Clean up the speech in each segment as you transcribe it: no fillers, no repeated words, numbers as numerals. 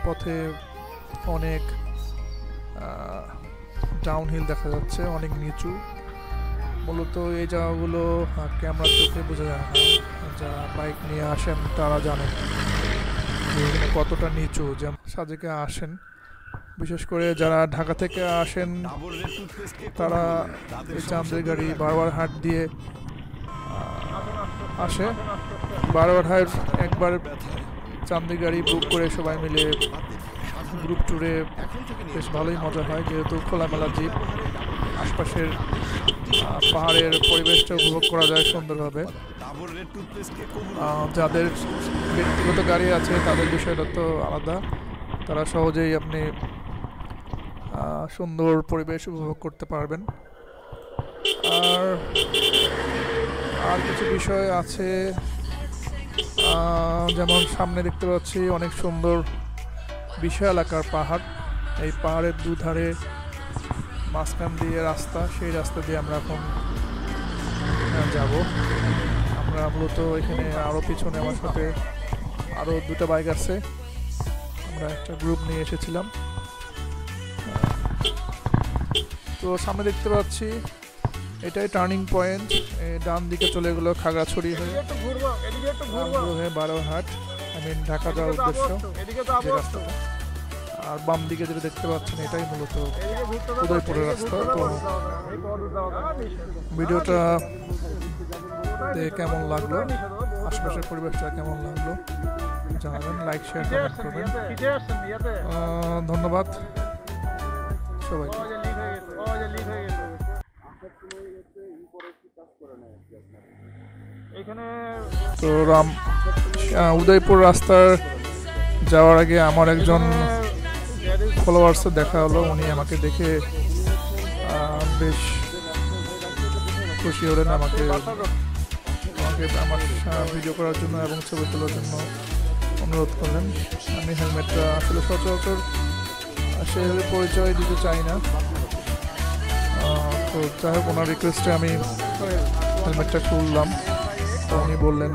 পথে অনেক ডাউনহিল দেখা যাচ্ছে, অনেক নিচু। মূলত এই জায়গাগুলো ক্যামেরা চোখে বোঝা যায় না, যারা বাইক নিয়ে আসেন তারা জানেন যে এখানে কতটা নিচু। যেমন সাজেকে আসেন, বিশেষ করে যারা ঢাকা থেকে আসেন তারা এই চান্দের গাড়ি বারবার হাট দিয়ে আসে। বারবার হাট একবার চান্দের গাড়ি বুক করে সবাই মিলে গ্রুপ ট্যুরে বেশ ভালোই মজা হয়, যেহেতু খোলামেলা জিপ, আশপাশের পাহাড়ের পরিবেশটা উপভোগ করা যায় সুন্দরভাবে। যাদের ব্যক্তিগত গাড়ি আছে তাদের বিষয়টা তো আলাদা, তারা সহজেই আপনি সুন্দর পরিবেশ উপভোগ করতে পারবেন। আর আর কিছু বিষয় আছে, যেমন সামনে দেখতে পাচ্ছি অনেক সুন্দর বিশাল আকার পাহাড়। এই পাহাড়ের দুধারে মাঝখান দিয়ে রাস্তা, সেই রাস্তা দিয়ে আমরা এখন যাব। আমরা মূলত এখানে আরও পিছনে আমার সাথে আরও দুটো বাইক আছে, আমরা একটা গ্রুপ নিয়ে এসেছিলাম। তো সামনে দেখতে পাচ্ছি এটাই টার্নিং পয়েন্ট, ডান দিকে চলে গেলো খাগড়াছড়ি হয়ে বারোহাট, ঢাকা যাওয়ার উদ্দেশ্য যে রাস্তাটা। আর বাম দিকে যেটা দেখতে পাচ্ছেন এটাই মূলত উদয়পুরের রাস্তা। তো ভিডিওটা কেমন লাগলো, আশপাশের পরিবেশটা কেমন লাগলো জানাবেন, লাইক শেয়ার কমেন্ট করবেন। ধন্যবাদ সবাইকে। তো উদয়পুর রাস্তার যাওয়ার আগে আমার একজন ফলোয়ার্সে দেখা হলো, উনি আমাকে দেখে বেশ খুশি হলেন, আমাকে আমার ভিডিও করার জন্য এবং ছবি তোলার জন্য অনুরোধ করলেন। আমি হেলমেটটা আসলে সচরাচর সেভাবে পরিচয় দিতে চাই না, তো যাই হোক ওনার রিকোয়েস্টে আমি হেলমেটটা খুললাম। তো উনি বললেন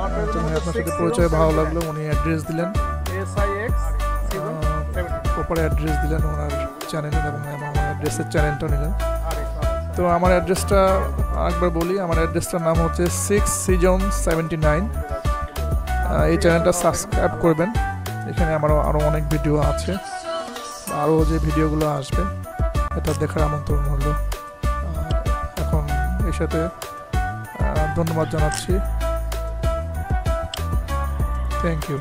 আপনার সাথে পরিচয় ভালো লাগলো, উনি অ্যাড্রেস দিলেন, প্রপার অ্যাড্রেস দিলেন ওনার চ্যানেলের, এবং আমার অ্যাড্রেসের চ্যানেলটা নিলেন। তো আমার অ্যাড্রেসটা আরেকবার বলি, আমার অ্যাড্রেসটার নাম হচ্ছে 6 Season 79। এই চ্যানেলটা সাবস্ক্রাইব করবেন, এখানে আমার আরও অনেক ভিডিও আছে, আরও যে ভিডিওগুলো আসবে এটা দেখার আমন্ত্রণ হলো। এখন এর সাথে ধন্যবাদ জানাচ্ছি, থ্যাংক ইউ।